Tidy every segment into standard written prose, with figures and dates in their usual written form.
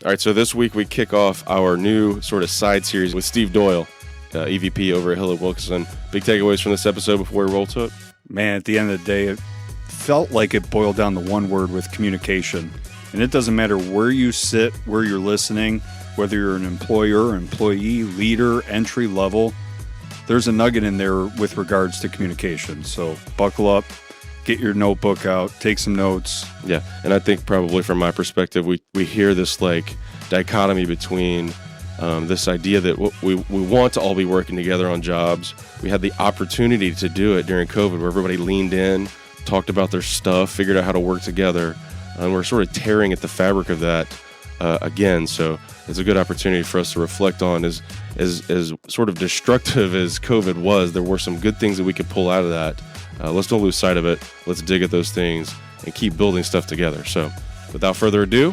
All right, so this week we kick off our new sort of side series with Steve Doyle, EVP over at Hill & Wilkinson. Big takeaways from this episode before we roll to it? Man, at the end of the day, it felt like it boiled down to one word with communication. And it doesn't matter where you sit, where you're listening, whether you're an employer, employee, leader, entry level, there's a nugget in there with regards to communication. So buckle up, get your notebook out, take some notes. Yeah, and I think probably from my perspective, we hear this like dichotomy between this idea that we want to all be working together on jobs. We had the opportunity to do it during COVID where everybody leaned in, talked about their stuff, figured out how to work together, and we're sort of tearing at the fabric of that again. So it's a good opportunity for us to reflect on as sort of destructive as COVID was, there were some good things that we could pull out of that. Let's don't lose sight of it. Let's dig at those things and keep building stuff together. So without further ado,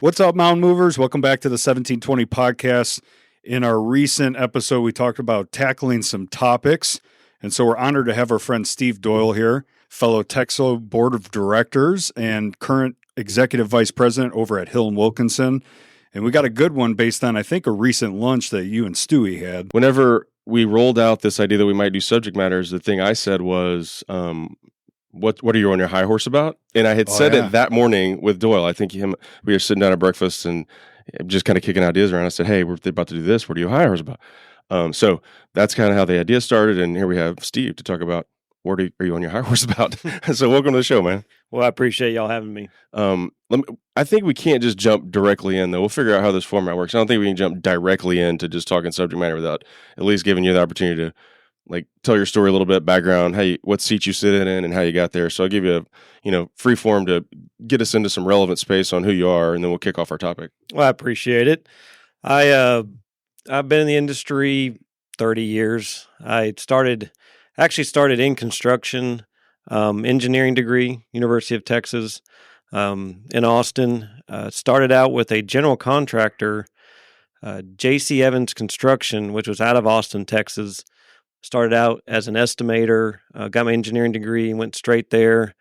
what's up, Mountain Movers? Welcome back to the 1720 podcast. In our recent episode, we talked about tackling some topics. And so we're honored to have our friend Steve Doyle here, fellow Texo Board of Directors and current Executive Vice President over at Hill & Wilkinson. And we got a good one based on, I think, a recent lunch that you and Stewie had. Whenever we rolled out this idea that we might do subject matters, the thing I said was, what are you on your high horse about? And I had said it that morning with Doyle. I think we were sitting down at breakfast and just kind of kicking ideas around. I said, hey, we're about to do this. What are you high horse about? So that's kind of how the idea started. And here we have Steve to talk about what are you on your high horse about? So welcome to the show, man. Well, I appreciate y'all having me. I think we can't just jump directly in, though. We'll figure out how this format works. I don't think we can jump directly into just talking subject matter without at least giving you the opportunity to like tell your story a little bit, background, what seat you sit in and how you got there. So I'll give you a free form to get us into some relevant space on who you are, and then we'll kick off our topic. Well, I appreciate it. I've been in the industry 30 years. I started in construction, engineering degree, University of Texas in Austin. Started out with a general contractor, J.C. Evans Construction, which was out of Austin, Texas. Started out as an estimator, got my engineering degree, went straight there.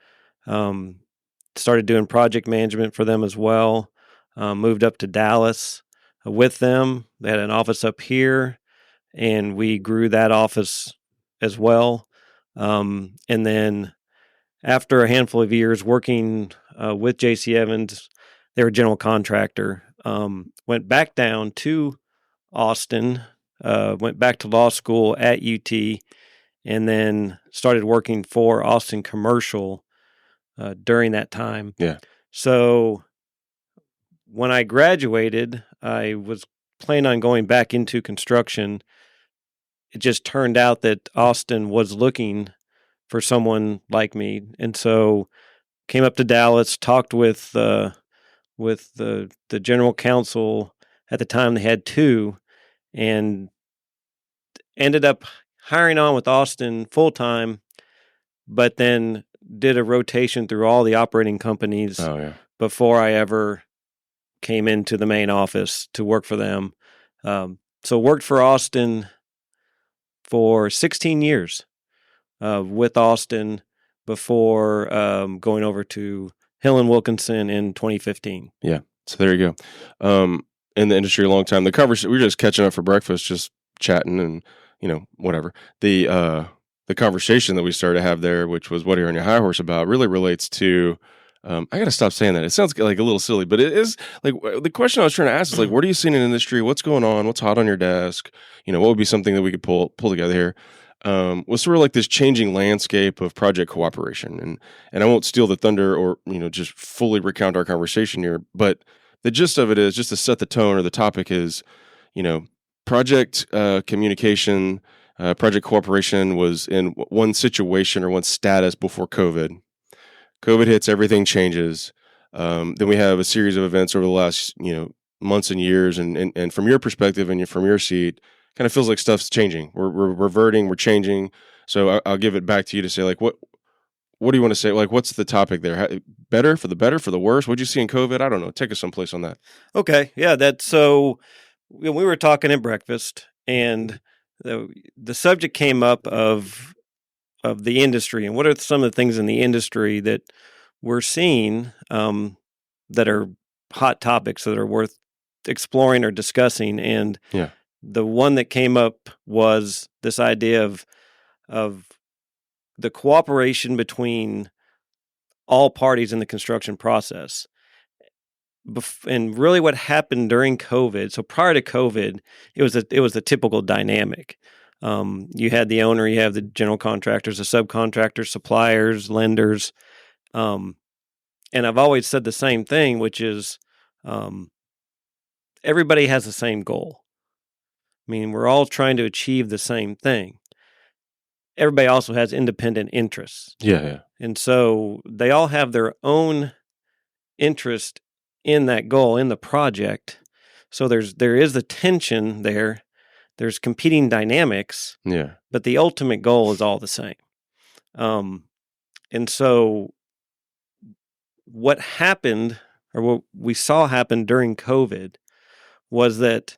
Started doing project management for them as well. Moved up to Dallas with them. They had an office up here, and we grew that office as well. And then after a handful of years working with J.C. Evans, they were a general contractor. Went back down to Austin, went back to law school at UT, and then started working for Austin Commercial during that time. Yeah. So when I graduated, I was planning on going back into construction. It just turned out that Austin was looking for someone like me, and so came up to Dallas, talked with the general counsel at the time. They had two, and ended up hiring on with Austin full time, but then did a rotation through all the operating companies before I ever came into the main office to work for them. So worked for Austin for 16 years with Austin before going over to Hill & Wilkinson in 2015. Yeah, so there you go. In the industry a long time. The conversation, we were just catching up for breakfast, just chatting and, whatever. The conversation that we started to have there, which was what are you on your high horse about, really relates to, I got to stop saying that. It sounds like a little silly, but it is like the question I was trying to ask is like, what are you seeing in the industry? What's going on? What's hot on your desk? What would be something that we could pull together here? Was sort of like this changing landscape of project cooperation. And I won't steal the thunder or, just fully recount our conversation here, but the gist of it is just to set the tone, or the topic is, project communication, project cooperation was in one situation or one status before COVID. COVID hits, everything changes. Then we have a series of events over the last, months and years. And from your perspective and from your seat, kind of feels like stuff's changing. We're reverting, we're changing. So I'll give it back to you to say, like, what do you want to say? Like, what's the topic there? Better, for the worse? What'd you see in COVID? I don't know. Take us someplace on that. Okay. Yeah. So we were talking at breakfast, and the subject came up of the industry, and what are some of the things in the industry that we're seeing that are hot topics that are worth exploring or discussing. And Yeah. the one that came up was this idea of the cooperation between all parties in the construction process. And really what happened during COVID, so prior to COVID, it was a typical dynamic. You had the owner, you have the general contractors, the subcontractors, suppliers, lenders. And I've always said the same thing, which is everybody has the same goal. I mean, we're all trying to achieve the same thing. Everybody also has independent interests. Yeah. And so they all have their own interest in that goal, in the project. So there is the tension there. There's competing dynamics. Yeah. But the ultimate goal is all the same. And so what happened, or what we saw happen during COVID, was that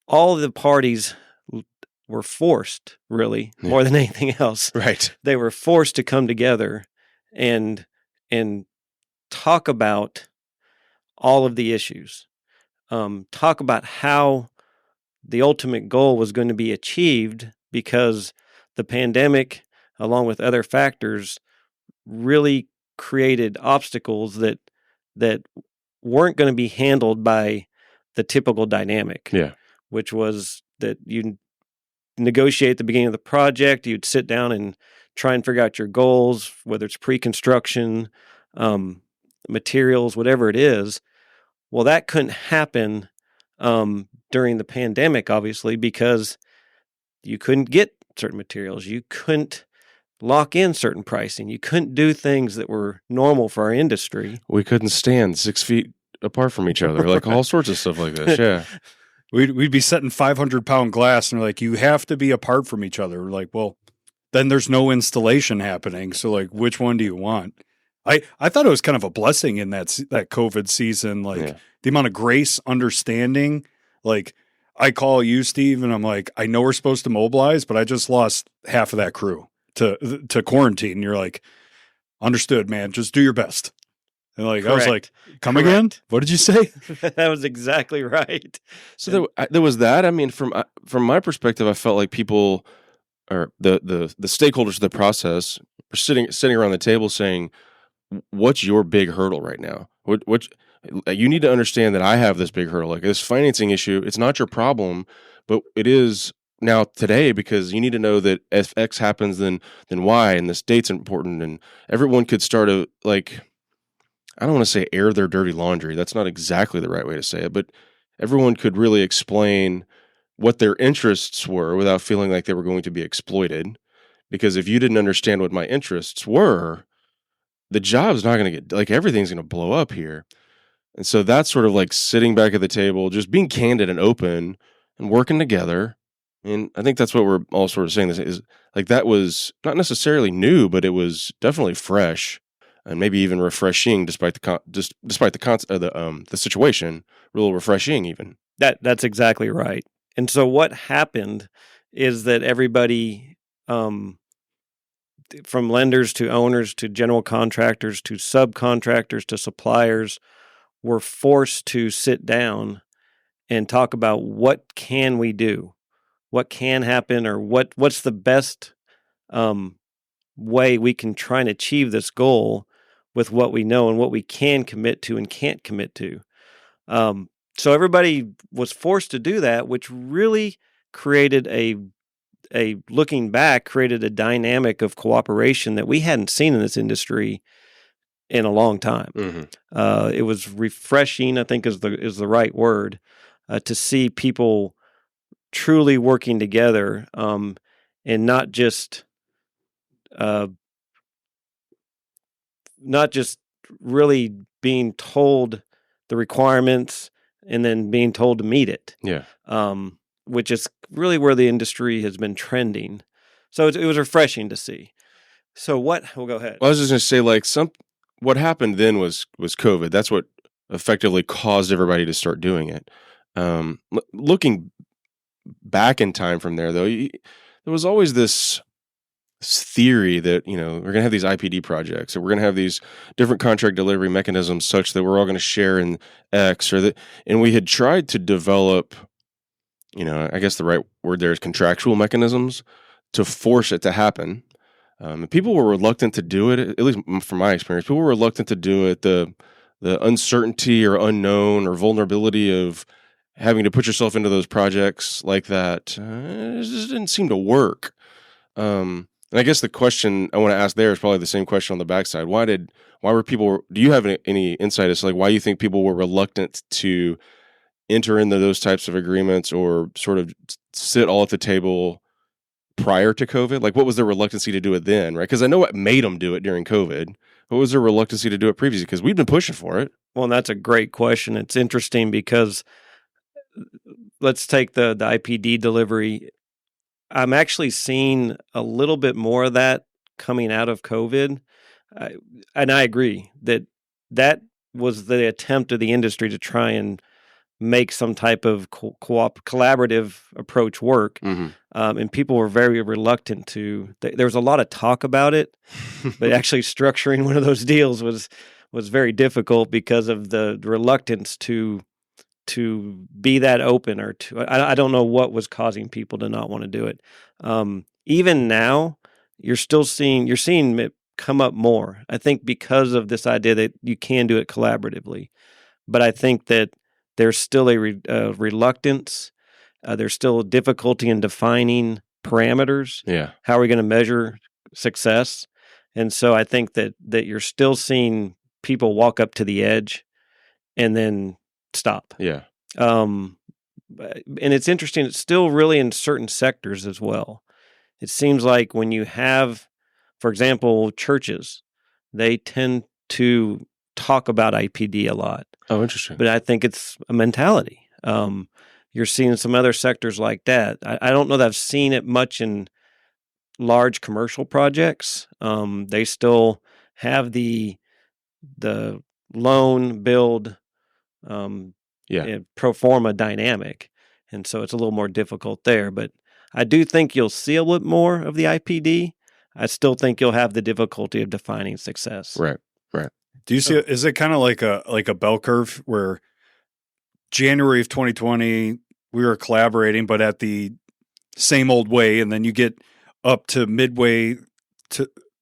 all of the parties were forced, really, more than anything else. Right. They were forced to come together and talk about all of the issues. Talk about how the ultimate goal was going to be achieved, because the pandemic, along with other factors, really created obstacles that weren't going to be handled by the typical dynamic. Yeah. Which was that you negotiate at the beginning of the project, you'd sit down and try and figure out your goals, whether it's pre-construction, materials, whatever it is. Well, that couldn't happen during the pandemic, obviously, because you couldn't get certain materials. You couldn't lock in certain pricing. You couldn't do things that were normal for our industry. We couldn't stand 6 feet apart from each other, like all sorts of stuff like this. Yeah. We'd be setting 500-pound glass, and they're like, you have to be apart from each other. We're like, well, then there's no installation happening. So, like, which one do you want? I thought it was kind of a blessing in that COVID season, like the amount of grace, understanding. Like, I call you, Steve, and I'm like, I know we're supposed to mobilize, but I just lost half of that crew to quarantine. And you're like, understood, man. Just do your best. And like, Correct. I was like, come again? What did you say? That was exactly right. So there was that. I mean, from my perspective, I felt like people, or the stakeholders of the process, were sitting around the table saying, "What's your big hurdle right now? What you need to understand that I have this big hurdle, like this financing issue. It's not your problem, but it is now today, because you need to know that if X happens, then Y, and this date's important." And everyone could start I don't want to say air their dirty laundry. That's not exactly the right way to say it, but everyone could really explain what their interests were without feeling like they were going to be exploited. Because if you didn't understand what my interests were, the job's not going to get, like, everything's going to blow up here. And so that's sort of like sitting back at the table, just being candid and open and working together. And I think that's what we're all sort of saying, this is like, that was not necessarily new, but it was definitely fresh. And maybe even refreshing, despite the situation, real refreshing even. That's exactly right. And so what happened is that everybody, from lenders to owners to general contractors to subcontractors to suppliers, were forced to sit down and talk about what can we do, what can happen, or what's the best way we can try and achieve this goal with what we know and what we can commit to and can't commit to. So everybody was forced to do that, which really created looking back, created a dynamic of cooperation that we hadn't seen in this industry in a long time. Mm-hmm. It was refreshing, I think is the right word, to see people truly working together, and not just really being told the requirements and then being told to meet it. Yeah. Which is really where the industry has been trending. So it was refreshing to see. So we'll go ahead. Well, I was just going to say, like, what happened then was COVID. That's what effectively caused everybody to start doing it. Looking back in time from there, though, there was always this theory that, we're going to have these IPD projects, or we're going to have these different contract delivery mechanisms such that we're all going to share in X, and we had tried to develop, I guess the right word there is contractual mechanisms to force it to happen. And people were reluctant to do it, at least from my experience. People were reluctant to do it. The uncertainty or unknown or vulnerability of having to put yourself into those projects like that it just didn't seem to work. And I guess the question I want to ask there is probably the same question on the backside. Why were people? Do you have any insight as to why you think people were reluctant to enter into those types of agreements or sort of sit all at the table prior to COVID? Like, what was their reluctancy to do it then, right? Because I know what made them do it during COVID. What was their reluctancy to do it previously? Because we've been pushing for it. Well, that's a great question. It's interesting because let's take the IPD delivery. I'm actually seeing a little bit more of that coming out of COVID. And I agree that was the attempt of the industry to try and make some type of collaborative approach work. Mm-hmm. And people were very reluctant to. There was a lot of talk about it, but actually structuring one of those deals was very difficult because of the reluctance to be that open, or I don't know what was causing people to not want to do it. Even now, you're seeing it come up more. I think because of this idea that you can do it collaboratively, but I think that there's still a reluctance. There's still a difficulty in defining parameters. Yeah. How are we going to measure success? And so I think that you're still seeing people walk up to the edge and then stop. Yeah. And it's interesting. It's still really in certain sectors as well. It seems like when you have, for example, churches, they tend to talk about IPD a lot. Oh, interesting. But I think it's a mentality. You're seeing some other sectors like that. I don't know that I've seen it much in large commercial projects. They still have the loan build pro forma dynamic, and so it's a little more difficult there. But I do think you'll see a little more of the IPD. I still think you'll have the difficulty of defining success. Right. Do you see it? Is it kind of like a bell curve where January of 2020 we were collaborating, but at the same old way, and then you get up to midway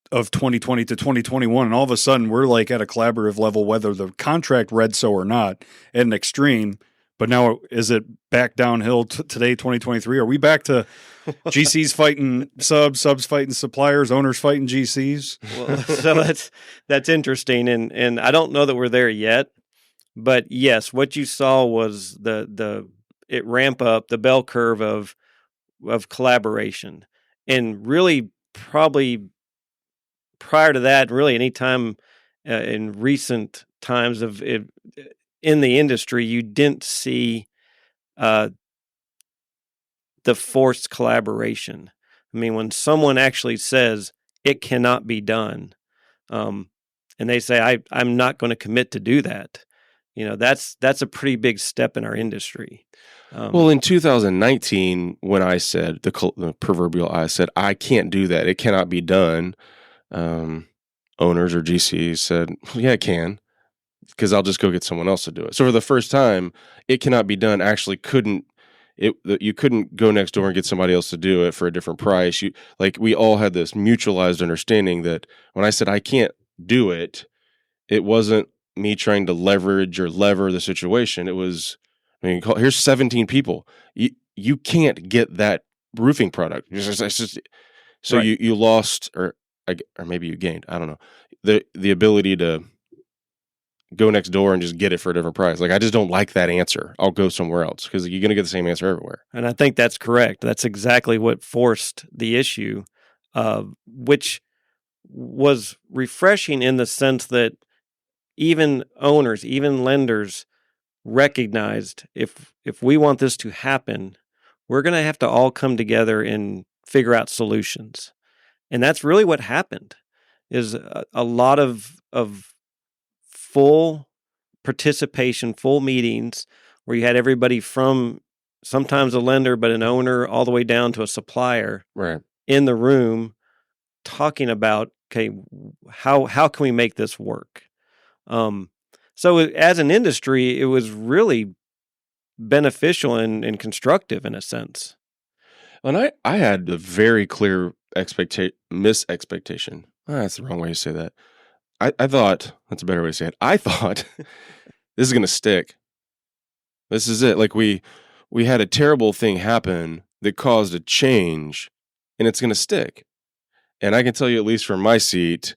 of 2020 to 2021, and all of a sudden we're like at a collaborative level, whether the contract read so or not, at an extreme. But now is it back downhill today, 2023? Are we back to GCs fighting subs fighting suppliers, owners fighting GCs? Well, so that's interesting, and I don't know that we're there yet. But yes, what you saw was it ramp up the bell curve of collaboration, and really probably prior to that, really any time in recent times of it, in the industry, you didn't see the forced collaboration. I mean, when someone actually says it cannot be done, and they say I'm not going to commit to do that, that's a pretty big step in our industry. Well, in 2019, when I said the proverbial I said I can't do that, it cannot be done. Owners or GCs said, well, yeah, it can, because I'll just go get someone else to do it. So for the first time, it cannot be done actually you couldn't go next door and get somebody else to do it for a different price. We all had this mutualized understanding that when I said I can't do it, it wasn't me trying to leverage or lever the situation. It was, here's 17 people. You can't get that roofing product. So right. You lost, or maybe you gained, I don't know, the ability to go next door and just get it for a different price. Like, I just don't like that answer. I'll go somewhere else, because you're going to get the same answer everywhere. And I think that's correct. That's exactly what forced the issue, which was refreshing in the sense that even owners, even lenders recognized if we want this to happen, we're going to have to all come together and figure out solutions. And that's really what happened, is a lot of full participation, full meetings where you had everybody from sometimes a lender, but an owner, all the way down to a supplier right. in the room, talking about, okay, how can we make this work? So as an industry, it was really beneficial and constructive in a sense. And I had a very clear misexpectation. That's the wrong way to say that. I thought, that's a better way to say it. I thought this is going to stick. This is it. Like we had a terrible thing happen that caused a change, and it's going to stick. And I can tell you, at least from my seat,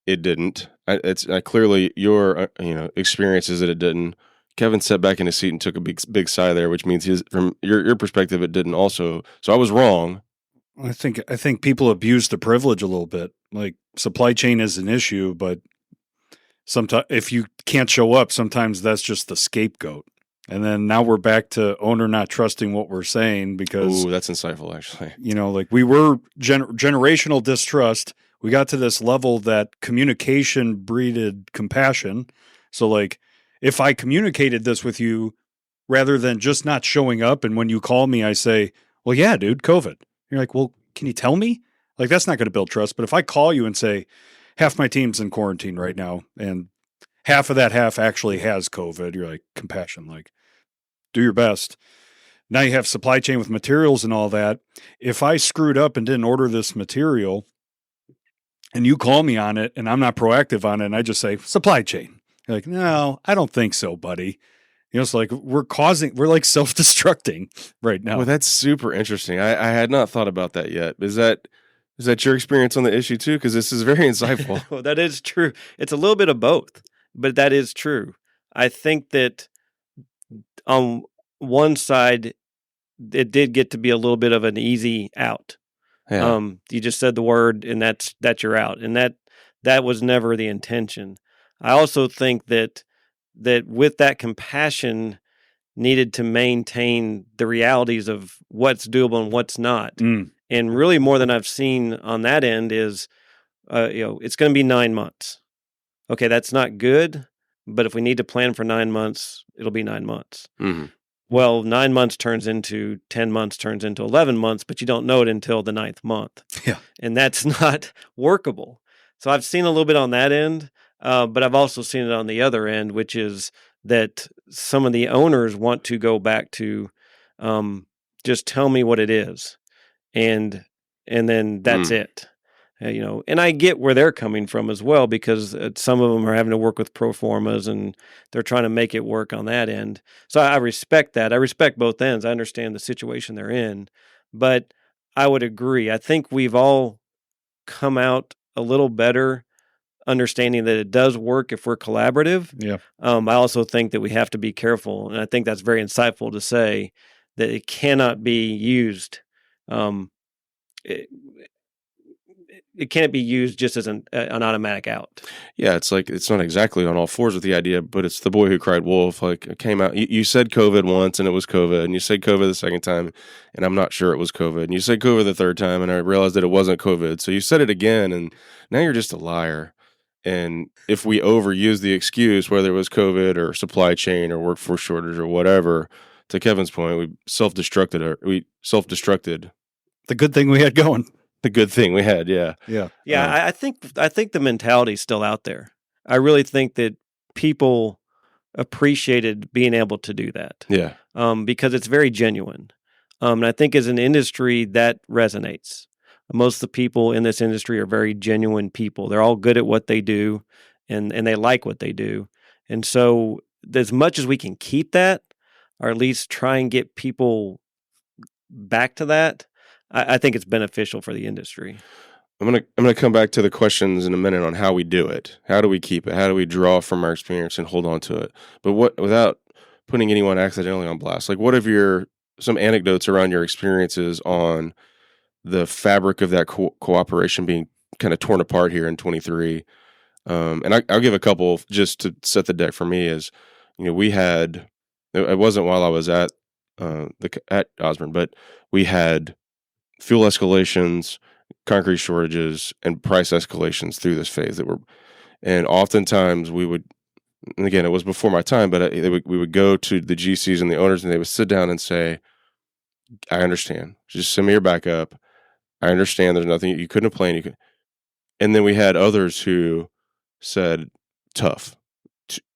it didn't. It's clearly your experience is that it didn't. Kevin sat back in his seat and took a big sigh there, which means from your perspective, it didn't also. So I was wrong. I think people abuse the privilege a little bit. Like supply chain is an issue, but sometimes if you can't show up, sometimes that's just the scapegoat. And then now we're back to owner not trusting what we're saying because that's insightful, actually. Like we were generational distrust. We got to this level that communication breeded compassion. So like if I communicated this with you rather than just not showing up, and when you call me, I say, well, yeah, dude, COVID. You're like, well, can you tell me? Like, that's not going to build trust. But if I call you and say, half my team's in quarantine right now, and half of that half actually has COVID, you're like, compassion, like, do your best. Now you have supply chain with materials and all that. If I screwed up and didn't order this material, and you call me on it, and I'm not proactive on it, and I just say, supply chain. You're like, no, I don't think so, buddy. It's like we're like self-destructing right now. Well, that's super interesting. I had not thought about that yet. Is that your experience on the issue too? Because this is very insightful. Well, that is true. It's a little bit of both, but that is true. I think that on one side, it did get to be a little bit of an easy out. Yeah. You just said the word, and that's you're out, and that was never the intention. I also think that with that compassion needed to maintain the realities of what's doable and what's not. And really more than I've seen on that end is, it's going to be 9 months. Okay, that's not good, but if we need to plan for 9 months, it'll be 9 months. Mm-hmm. Well, 9 months turns into 10 months, turns into 11 months, but you don't know it until the 9th month. Yeah. And that's not workable. So I've seen a little bit on that end. But I've also seen it on the other end, which is that some of the owners want to go back to just tell me what it is, and then that's it. And I get where they're coming from as well, because some of them are having to work with pro formas and they're trying to make it work on that end. So I respect that. I respect both ends. I understand the situation they're in, but I would agree. I think we've all come out a little better understanding that it does work if we're collaborative. Yeah. I also think that we have to be careful, and I think that's very insightful to say that it cannot be used. It can't be used just as an automatic out. Yeah, it's like it's not exactly on all fours with the idea, but it's the boy who cried wolf. Like it came out. You said COVID once, and it was COVID, and you said COVID the second time, and I'm not sure it was COVID, and you said COVID the third time, and I realized that it wasn't COVID. So you said it again, and now you're just a liar. And if we overuse the excuse, whether it was COVID or supply chain or workforce shortage or whatever, to Kevin's point, we self-destructed. The good thing we had going. The good thing we had, yeah. Yeah. Yeah, I think the mentality is still out there. I really think that people appreciated being able to do that. Yeah. Because it's very genuine. And I think as an industry that resonates. Most of the people in this industry are very genuine people. They're all good at what they do, and they like what they do. And so as much as we can keep that, or at least try and get people back to that, I think it's beneficial for the industry. I'm gonna come back to the questions in a minute on how we do it. How do we keep it? How do we draw from our experience and hold on to it? But without putting anyone accidentally on blast, like what are some anecdotes around your experiences on the fabric of that cooperation being kind of torn apart here in 23. And I'll give a couple just to set the deck for me is, we had, it wasn't while I was at Osborne, but we had fuel escalations, concrete shortages, and price escalations through this phase and oftentimes we would, and again, it was before my time, but we would go to the GCs and the owners and they would sit down and say, I understand. Just send me your backup. I understand there's nothing you couldn't have planned. And then we had others who said, tough,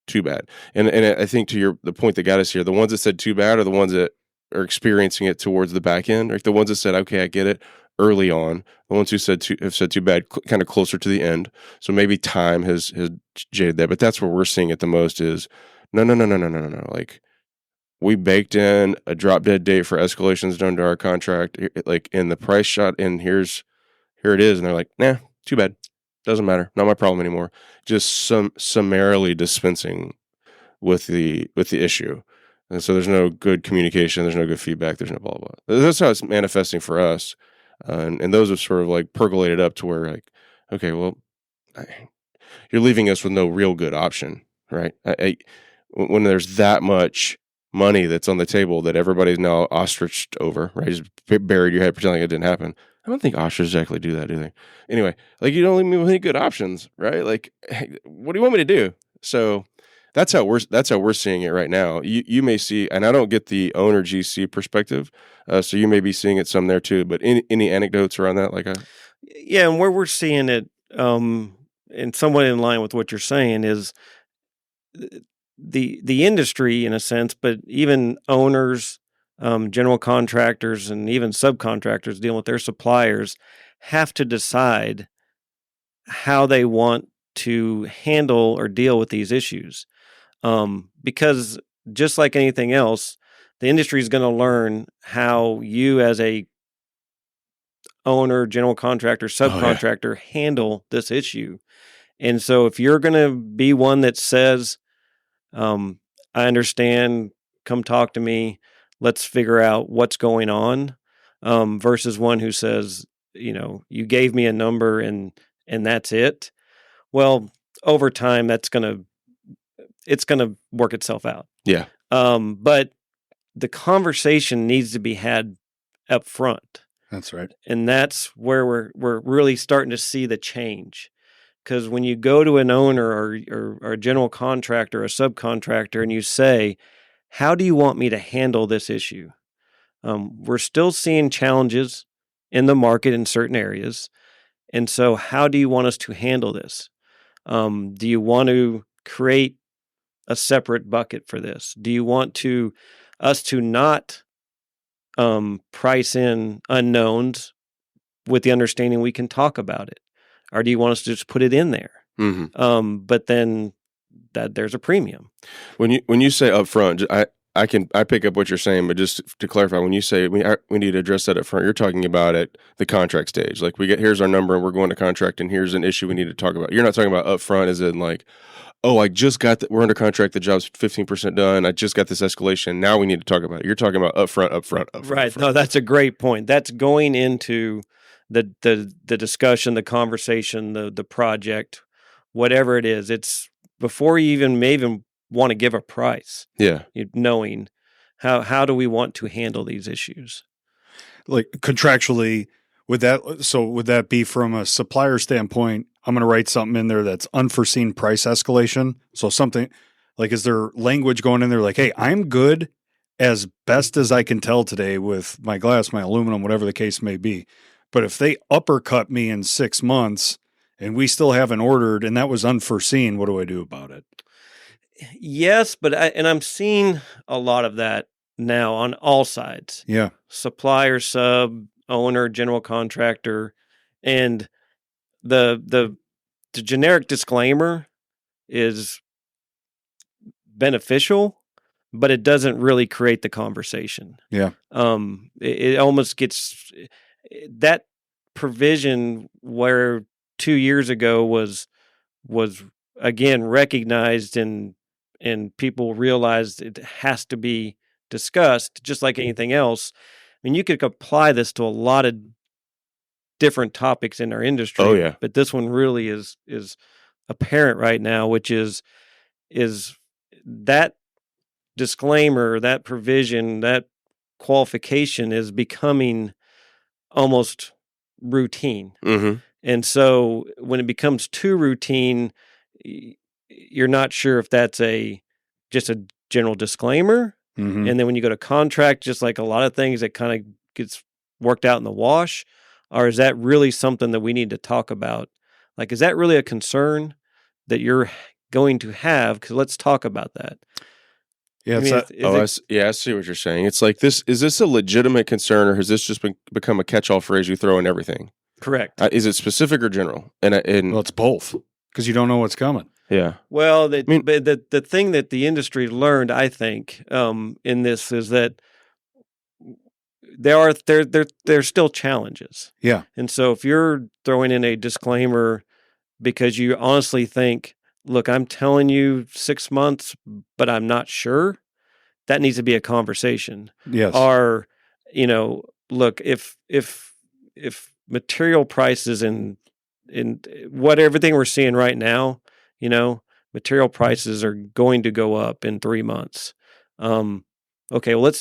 too bad. And I think to the point that got us here, the ones that said too bad are the ones that are experiencing it towards the back end, or the ones that said, okay, I get it early on. The ones who have said too bad, kind of closer to the end. So maybe time has jaded that, but that's where we're seeing it the most is no. Like, we baked in a drop dead date for escalations done to our contract, like in the price shot, and here it is. And they're like, nah, too bad. Doesn't matter. Not my problem anymore. Just summarily dispensing with the issue. And so there's no good communication. There's no good feedback. There's no blah, blah. That's how it's manifesting for us. And those have sort of like percolated up to where, like, okay, well, you're leaving us with no real good option, right? When there's that much money that's on the table that everybody's now ostriched over, right? Just buried your head pretending it didn't happen. I don't think ostriches exactly do that, do they? Anyway, like, you don't leave me with any good options, right? Like, hey, what do you want me to do? So that's how we're seeing it right now. You may see, and I don't get the owner GC perspective, so you may be seeing it some there too. But any anecdotes around that? Yeah, and where we're seeing it, and somewhat in line with what you're saying, is the industry in a sense, but even owners, general contractors, and even subcontractors dealing with their suppliers have to decide how they want to handle or deal with these issues. Because just like anything else, the industry is going to learn how you as a owner, general contractor, subcontractor handle this issue. And so if you're going to be one that says, I understand, come talk to me, let's figure out what's going on, versus one who says, you gave me a number and that's it. Well, over time, it's going to work itself out. Yeah. But the conversation needs to be had up front. That's right. And that's where we're really starting to see the change. Because when you go to an owner or a general contractor, a subcontractor, and you say, how do you want me to handle this issue? We're still seeing challenges in the market in certain areas. And so how do you want us to handle this? Do you want to create a separate bucket for this? Do you want us to not price in unknowns with the understanding we can talk about it? Or do you want us to just put it in there? Mm-hmm. But then that there's a premium. When you say upfront, I pick up what you're saying, but just to clarify, when you say we need to address that up front, you're talking about at the contract stage. Like, here's our number and we're going to contract and here's an issue we need to talk about. You're not talking about upfront as in like, oh, I just got we're under contract, the job's 15% done, I just got this escalation, now we need to talk about it. You're talking about upfront. Right. Upfront. No, that's a great point. That's going into the discussion, the conversation, the project, whatever it is. It's before you may even want to give a price. Yeah. Knowing how do we want to handle these issues? Like contractually, would that be from a supplier standpoint? I'm going to write something in there that's unforeseen price escalation. So something like, is there language going in there like, hey, I'm good as best as I can tell today with my glass, my aluminum, whatever the case may be. But if they uppercut me in 6 months and we still haven't ordered and that was unforeseen, what do I do about it? Yes, but I'm seeing a lot of that now on all sides. Yeah. Supplier, sub, owner, general contractor, and the generic disclaimer is beneficial, but it doesn't really create the conversation. Yeah. It almost gets that provision where 2 years ago was again recognized and people realized it has to be discussed, just like anything else. I mean, you could apply this to a lot of different topics in our industry. Oh, yeah. But this one really is apparent right now, which is that disclaimer, that provision, that qualification is becoming almost routine. Mm-hmm. And so when it becomes too routine, you're not sure if that's just a general disclaimer. Mm-hmm. And then when you go to contract, just like a lot of things, that kind of gets worked out in the wash. Or is that really something that we need to talk about Like, is that really a concern that you're going to have? Because let's talk about that. Yeah, I mean, I see what you're saying. It's like this. Is this a legitimate concern, or has this just become a catch-all phrase you throw in everything? correct. Is it specific or general? well, it's both because you don't know what's coming. Yeah. Well, but the thing that the industry learned, I think, in this is that there's still challenges. Yeah. And so if you're throwing in a disclaimer because you honestly think, look, I'm telling you 6 months, but I'm not sure, that needs to be a conversation. Yes. Or, look, if material prices in what everything we're seeing right now, material prices are going to go up in 3 months. Okay, well,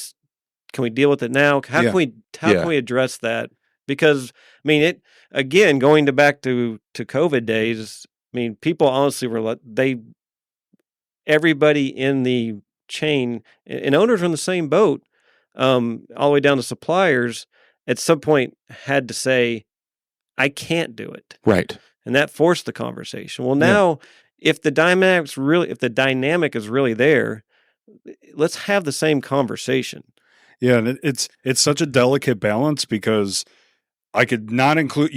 can we deal with it now? How Yeah. can we address that? Because I mean, going back to COVID days. I mean, people honestly were everybody in the chain and owners are in the same boat, all the way down to suppliers. At some point, had to say, "I can't do it," Right. and that forced the conversation. Well, now if the dynamic is really there, let's have the same conversation. Yeah, and it's such a delicate balance because you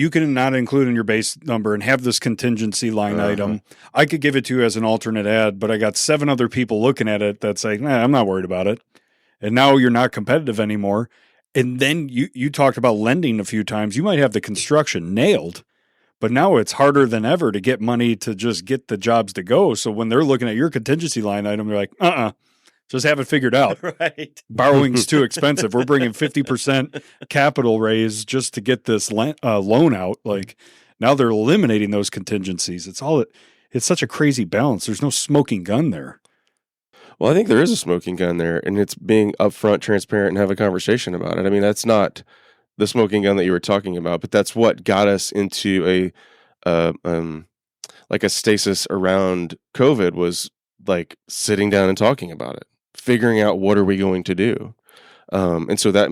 can not include in your base number and have this contingency line item. I could give it to you as an alternate ad, but I got 7 other people looking at it that say, I'm not worried about it. And now you're not competitive anymore. And then you talked about lending a few times. You might have the construction nailed, but now it's harder than ever to get money to just get the jobs to go. So when they're looking at your contingency line item, they're like, just have it figured out. Right. Borrowing's too expensive. We're bringing 50% capital raise just to get this loan out. Like now they're eliminating those contingencies. It's such a crazy balance. There's no smoking gun there. Well, I think there is a smoking gun there, and it's being upfront, transparent, and have a conversation about it. I mean, that's not the smoking gun that you were talking about, but that's what got us into like a stasis around COVID, was like sitting down and talking about it, figuring out what are we going to do. And so that,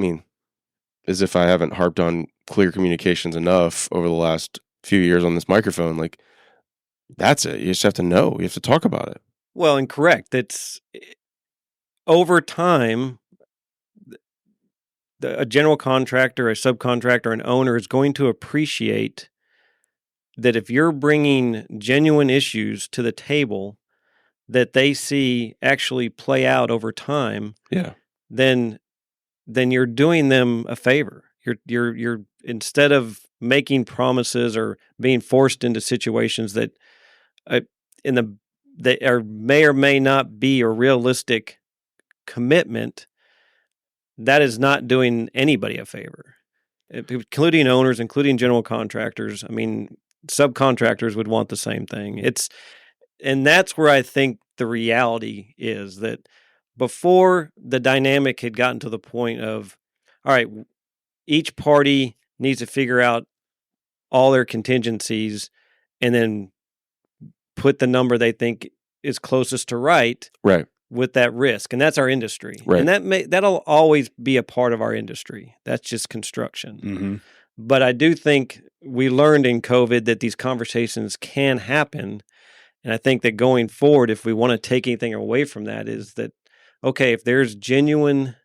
as if I haven't harped on clear communications enough over the last few years on this microphone, like that's it. You just have to know. You have to talk about it. Well, and correct. It's over time, a general contractor, a subcontractor, an owner is going to appreciate that if you're bringing genuine issues to the table that they see actually play out over time, then you're doing them a favor. You're instead of making promises or being forced into situations that may or may not be a realistic commitment, that is not doing anybody a favor, including owners, including general contractors. I mean, subcontractors would want the same thing. And that's where I think the reality is, that before the dynamic had gotten to the point of, all right, each party needs to figure out all their contingencies and then put the number they think is closest to right with that risk. And that's our industry. Right. And that'll always be a part of our industry. That's just construction. Mm-hmm. But I do think we learned in COVID that these conversations can happen. And I think that going forward, if we want to take anything away from that, is that, okay, if there's genuine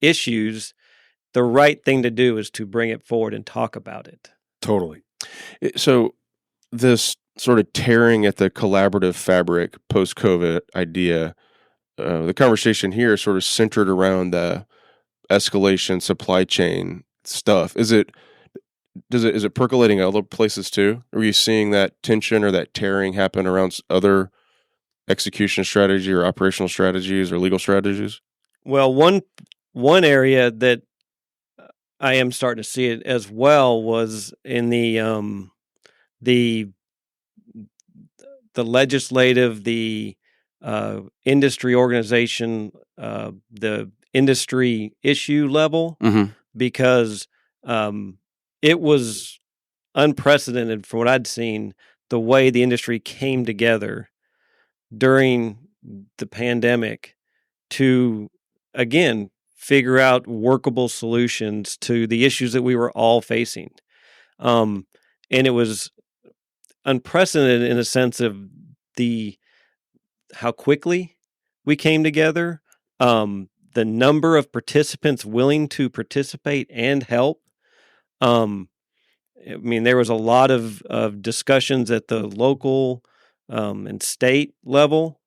issues, the right thing to do is to bring it forward and talk about it. Totally. So this sort of tearing at the collaborative fabric post-COVID idea, the conversation here is sort of centered around the escalation supply chain stuff. Is it percolating other places too? Are you seeing that tension or that tearing happen around other execution strategy or operational strategies or legal strategies? Well, one area that I am starting to see it as well was in the legislative, the industry organization, the industry issue level, because it was unprecedented from what I'd seen, the way the industry came together during the pandemic to, again, figure out workable solutions to the issues that we were all facing. And it was unprecedented in a sense of how quickly we came together, the number of participants willing to participate and help. I mean, there was a lot of discussions at the local and state level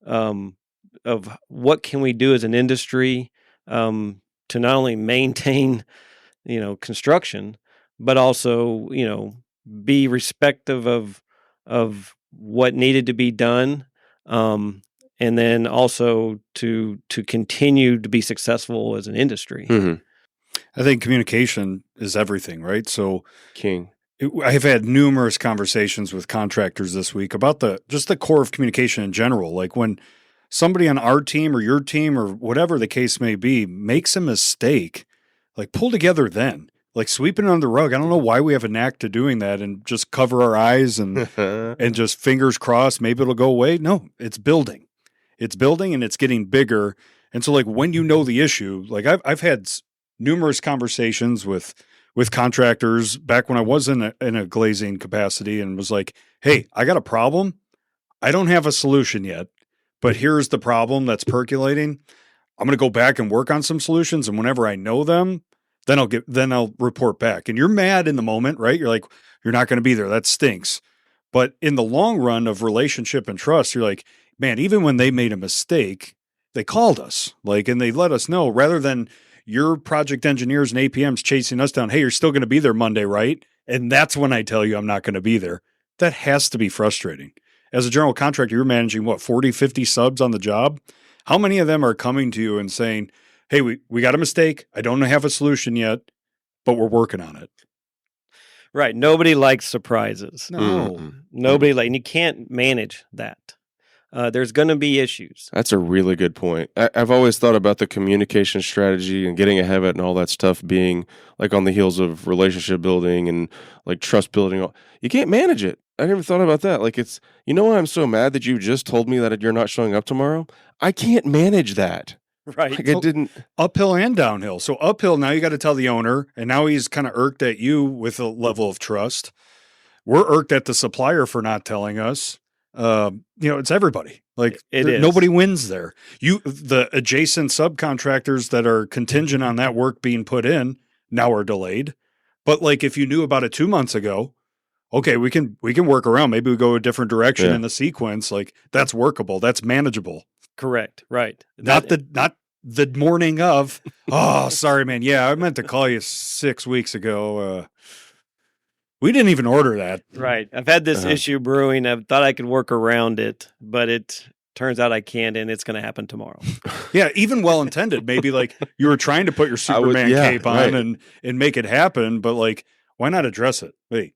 of what can we do as an industry to not only maintain, construction, but also, be respective of what needed to be done, and then also to continue to be successful as an industry. Mm-hmm. I think communication is everything, right? So King. I have had numerous conversations with contractors this week about just the core of communication in general. Like when somebody on our team or your team or whatever the case may be makes a mistake, like pull together then. Like sweeping it under the rug. I don't know why we have a knack to doing that and just cover our eyes and just fingers crossed, maybe it'll go away. No, it's building. It's building and it's getting bigger. And so like when you know the issue, like I've had numerous conversations with contractors back when I was in a glazing capacity and was like, hey, I got a problem. I don't have a solution yet, but here's the problem that's percolating. I'm going to go back and work on some solutions. And whenever I know them, then I'll report back. And you're mad in the moment, right? You're like, you're not going to be there. That stinks. But in the long run of relationship and trust, you're like, man, even when they made a mistake, they called us, and they let us know rather than your project engineers and APMs chasing us down. Hey, you're still going to be there Monday, right? And that's when I tell you I'm not going to be there. That has to be frustrating. As a general contractor, you're managing 40, 50 subs on the job. How many of them are coming to you and saying, hey, we got a mistake. I don't have a solution yet, but we're working on it. Right. Nobody likes surprises. No. Nobody and you can't manage that. There's going to be issues. That's a really good point. I've always thought about the communication strategy and getting ahead of it and all that stuff being like on the heels of relationship building and like trust building. You can't manage it. I never thought about that. Like it's, why I'm so mad that you just told me that you're not showing up tomorrow? I can't manage that. Right. Like it didn't. Uphill and downhill. So uphill, now you got to tell the owner, and now he's kind of irked at you with a level of trust. We're irked at the supplier for not telling us. It's everybody. Like it is. Nobody wins there. The adjacent subcontractors that are contingent on that work being put in now are delayed. But like if you knew about it 2 months ago, okay, we can work around. Maybe we go a different direction in the sequence. Like that's workable. That's manageable. Correct. Right. Not the morning of. Oh, sorry, man. Yeah, I meant to call you 6 weeks ago. We didn't even order that. Right. I've had this issue brewing. I thought I could work around it, but it turns out I can't, and it's going to happen tomorrow. Yeah, even well-intended. Maybe like you were trying to put your Superman cape on and make it happen, but like, why not address it? Hey,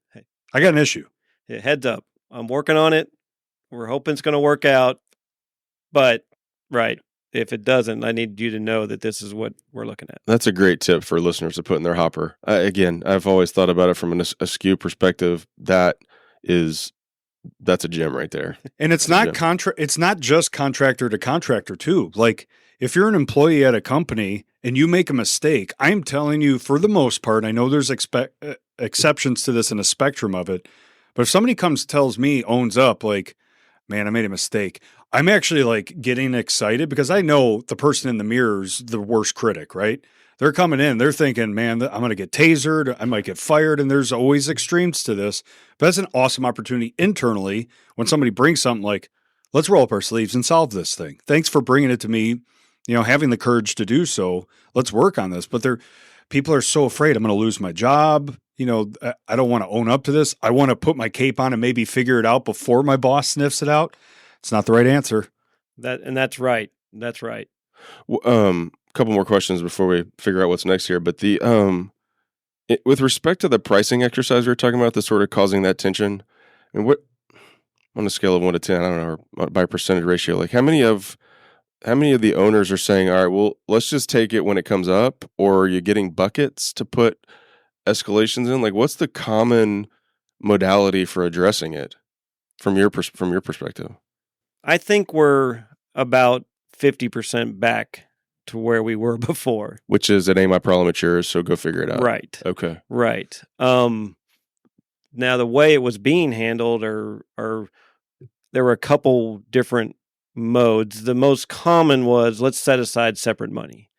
I got an issue. Yeah, heads up. I'm working on it. We're hoping it's going to work out, but right. If it doesn't, I need you to know that this is what we're looking at. That's a great tip for listeners to put in their hopper. Again, I've always thought about it from an askew perspective. That's a gem right there. And it's not it's not just contractor to contractor too. Like if you're an employee at a company and you make a mistake, I'm telling you for the most part, I know there's exceptions to this in a spectrum of it, but if somebody tells me, owns up, like, man, I made a mistake, I'm actually like getting excited because I know the person in the mirror is the worst critic, right? They're coming in, they're thinking, man, I'm going to get tasered, I might get fired, and there's always extremes to this. But that's an awesome opportunity internally when somebody brings something like, let's roll up our sleeves and solve this thing. Thanks for bringing it to me, having the courage to do so. Let's work on this. But people are so afraid I'm going to lose my job. I don't want to own up to this. I want to put my cape on and maybe figure it out before my boss sniffs it out. It's not the right answer. That's right. That's right. Couple more questions before we figure out what's next here. But with respect to the pricing exercise we were talking about, that's sort of causing that tension. And what on a scale of 1 to 10, I don't know, or by percentage ratio, like how many of the owners are saying, all right, well, let's just take it when it comes up, or are you getting buckets to put escalations in? Like, what's the common modality for addressing it from your perspective? I think we're about 50% back to where we were before. Which is, it ain't my problem, it's yours, so go figure it out. Right. Okay. Right. Now, the way it was being handled, or there were a couple different modes. The most common was, let's set aside separate money.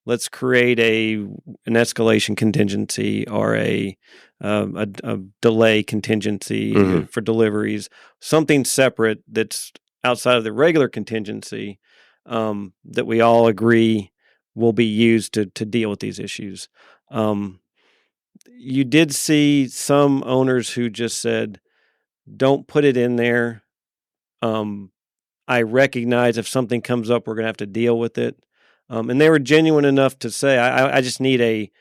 Let's create an escalation contingency or a delay contingency for deliveries, something separate that's outside of the regular contingency that we all agree will be used to deal with these issues. You did see some owners who just said, don't put it in there. I recognize if something comes up, we're going to have to deal with it. And they were genuine enough to say, I just need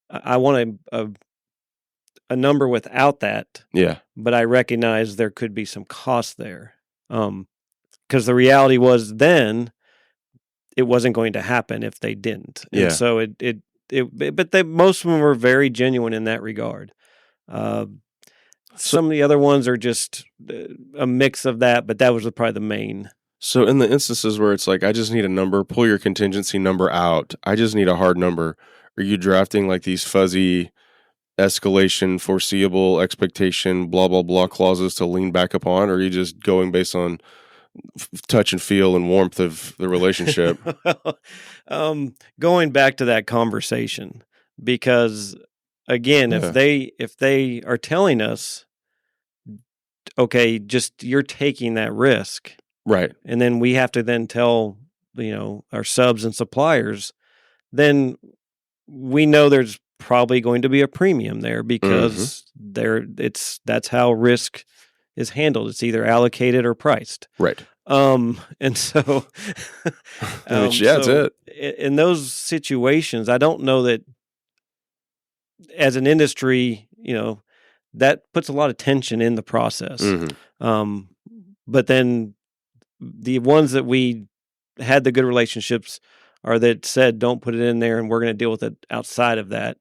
I want a number without that. Yeah. But I recognize there could be some cost there. Because the reality was then it wasn't going to happen if they didn't. And Yeah. so but most of them were very genuine in that regard. Some of the other ones are just a mix of that, but that was probably the main. So in the instances where it's like, I just need a number, pull your contingency number out, I just need a hard number, are you drafting like these fuzzy escalation, foreseeable expectation, blah, blah, blah clauses to lean back upon, or are you just going based on touch and feel and warmth of the relationship? Going back to that conversation, because again, if they are telling us, okay, just you're taking that risk, right, and then we have to then tell our subs and suppliers, then we know there's probably going to be a premium there because that's how risk is handled. It's either allocated or priced. Right. And so, that's it. In those situations, I don't know that as an industry, that puts a lot of tension in the process. But then the ones that we had the good relationships are that said, don't put it in there and we're going to deal with it outside of that.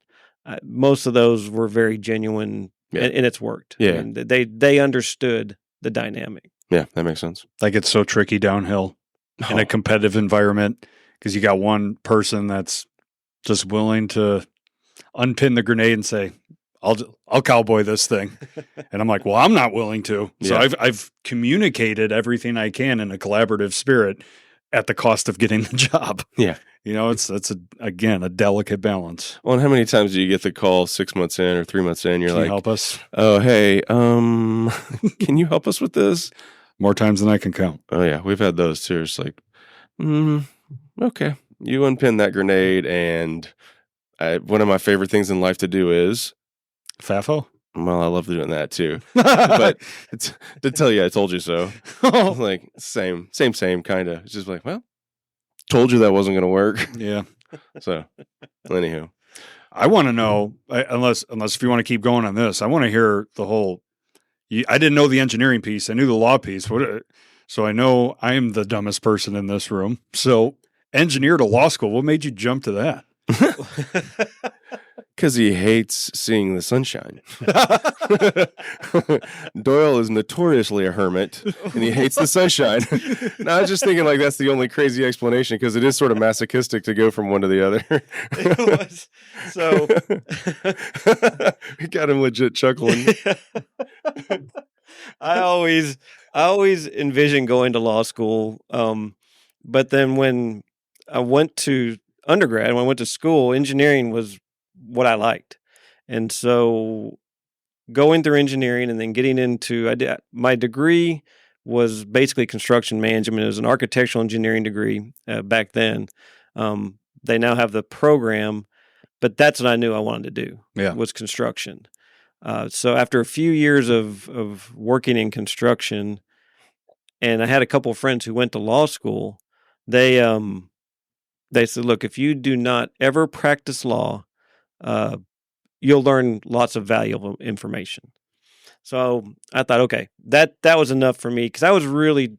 Most of those were very genuine and it's worked. Yeah. And they understood the dynamic. Yeah, that makes sense. That gets so tricky downhill in a competitive environment because you got one person that's just willing to unpin the grenade and say, I'll cowboy this thing. And I'm like, well, I'm not willing to. So I've communicated everything I can in a collaborative spirit at the cost of getting the job. Yeah. It's again, a delicate balance. Well, and how many times do you get the call 6 months in or 3 months in? You're Can like, you help us? Oh, hey, can you help us with this? More times than I can count. Oh yeah. We've had those too. It's like, okay, you unpin that grenade. And one of my favorite things in life to do is FAFO? Well, I love doing that too. But to tell you, I told you so. Like same kind of. It's just like, well, told you that wasn't going to work. Yeah. So, anywho, I want to know, unless if you want to keep going on this, I want to hear the whole. I didn't know the engineering piece. I knew the law piece. So I know I am the dumbest person in this room. So engineer to law school. What made you jump to that? Because he hates seeing the sunshine. Doyle is notoriously a hermit, and he hates the sunshine. No, I was just thinking like that's the only crazy explanation because it is sort of masochistic to go from one to the other. It was. So we got him legit chuckling. I always envisioned going to law school, but then when I went to undergrad, when I went to school, engineering was what I liked. And so going through engineering and then getting into, my degree was basically construction management. It was an architectural engineering degree back then. They now have the program, but that's what I knew I wanted to do was construction. So after a few years of working in construction, and I had a couple of friends who went to law school, they said, look, if you do not ever practice law, you'll learn lots of valuable information. So I thought, okay, that was enough for me because I was really,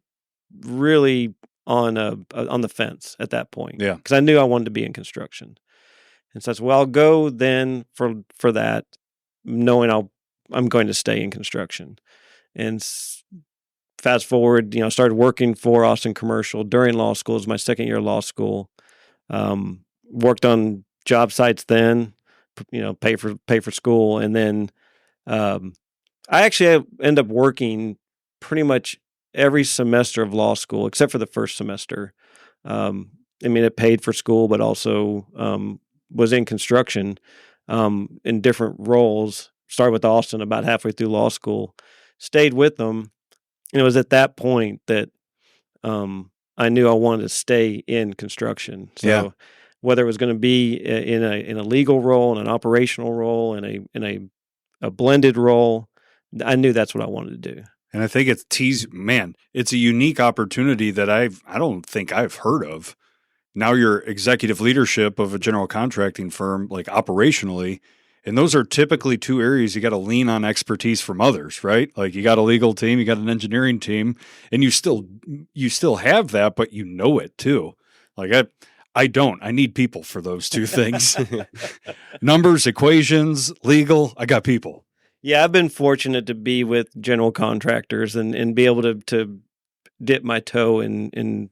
really on the fence at that point. Yeah, because I knew I wanted to be in construction, and so I said, well, I'll go then for that, knowing I'm going to stay in construction. And fast forward, I started working for Austin Commercial during law school. It was my second year of law school. Worked on job sites then. Pay for school, and then I actually end up working pretty much every semester of law school, except for the first semester. I mean, it paid for school, but also was in construction in different roles. Started with Austin about halfway through law school, stayed with them. And it was at that point that I knew I wanted to stay in construction. So whether it was going to be in a legal role, in an operational role, in a blended role, I knew that's what I wanted to do. And I think it's a unique opportunity that I don't think I've heard of. Now you're executive leadership of a general contracting firm, like operationally, and those are typically two areas you got to lean on expertise from others, right? Like you got a legal team, you got an engineering team, and you still have that, but you know it too. Like I don't. I need people for those two things. Numbers, equations, legal, I got people. Yeah, I've been fortunate to be with general contractors and be able to dip my toe in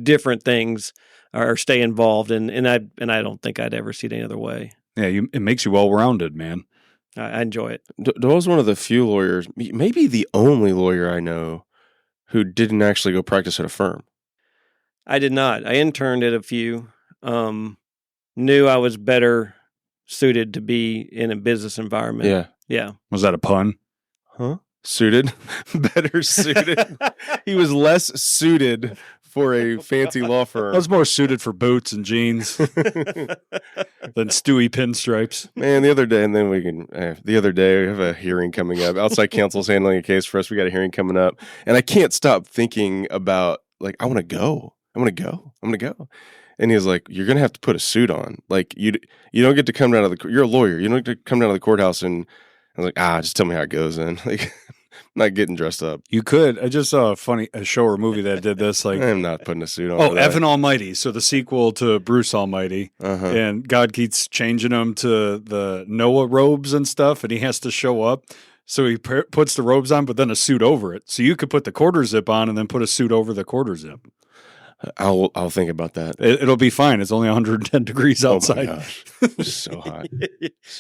different things or stay involved, and I don't think I'd ever see it any other way. Yeah, it makes you well-rounded, man. I enjoy it. Doyle's one of the few lawyers, maybe the only lawyer I know, who didn't actually go practice at a firm. I did not. I interned at a few. Knew I was better suited to be in a business environment. Yeah. Yeah. Was that a pun? Huh? Suited? Better suited? He was less suited for a fancy law firm. I was more suited for boots and jeans than Stewie pinstripes. Man, the other day we have a hearing coming up. Outside counsel's handling a case for us. We got a hearing coming up. And I can't stop thinking about, like, I want to go. And he was like, you're going to have to put a suit on. Like, you don't get to come down to you're a lawyer. You don't get to come down to the courthouse. And I was like, just tell me how it goes then. Like, I'm not getting dressed up. You could. I just saw a show or movie that did this. Like, I'm not putting a suit on. Oh, Evan Almighty. So the sequel to Bruce Almighty. Uh-huh. And God keeps changing him to the Noah robes and stuff. And he has to show up. So he puts the robes on, but then a suit over it. So you could put the quarter zip on and then put a suit over the quarter zip. I'll think about that. It'll be fine. It's only 110 degrees outside. Oh my gosh. It's so hot.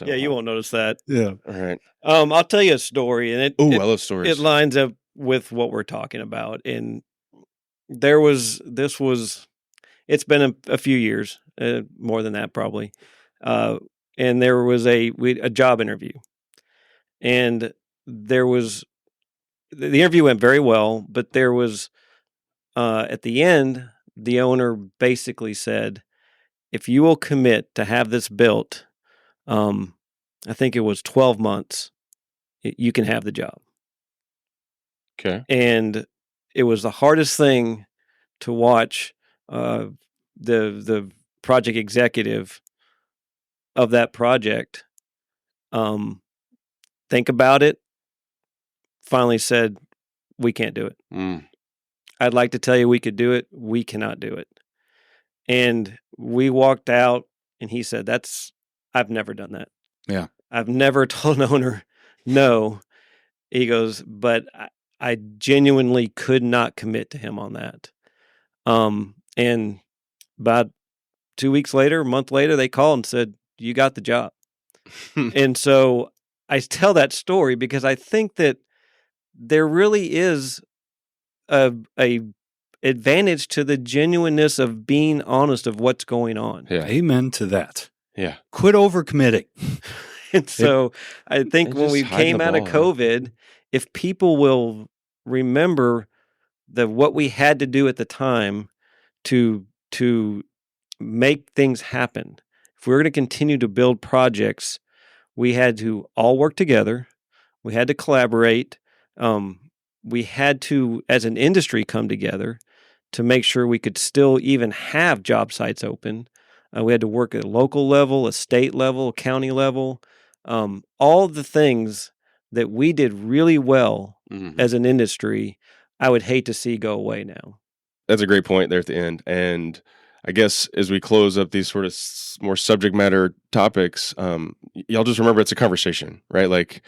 Yeah, you won't notice that. Yeah. All right. I'll tell you a story, and I love stories. It lines up with what we're talking about. And it's been a few years, more than that probably. And there was a job interview, and the interview went very well, but there was. At the end, the owner basically said, if you will commit to have this built, I think it was 12 months, you can have the job. Okay. And it was the hardest thing to watch the project executive of that project think about it, finally said, we can't do it. I'd like to tell you we could do it. We cannot do it. And we walked out and he said, I've never done that. Yeah. I've never told an owner no. He goes, but I genuinely could not commit to him on that. And about 2 weeks later, a month later, they called and said, you got the job. And so I tell that story because I think that there really is a advantage to the genuineness of being honest of what's going on. Yeah. Amen to that. Yeah. Quit overcommitting. And so I think when we came out of COVID, if people will remember what we had to do at the time to make things happen, if we were going to continue to build projects, we had to all work together. We had to collaborate. We had to, as an industry, come together to make sure we could still even have job sites open. We had to work at a local level, a state level, a county level. All the things that we did really well as an industry, I would hate to see go away now. That's a great point there at the end. And I guess as we close up these sort of more subject matter topics, y'all just remember it's a conversation, right? Like,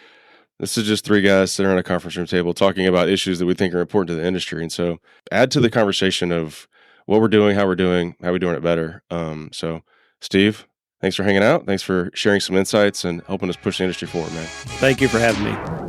this is just three guys sitting around a conference room table talking about issues that we think are important to the industry. And so add to the conversation of what we're doing, how we're doing it better. So Steve, thanks for hanging out. Thanks for sharing some insights and helping us push the industry forward, man. Thank you for having me.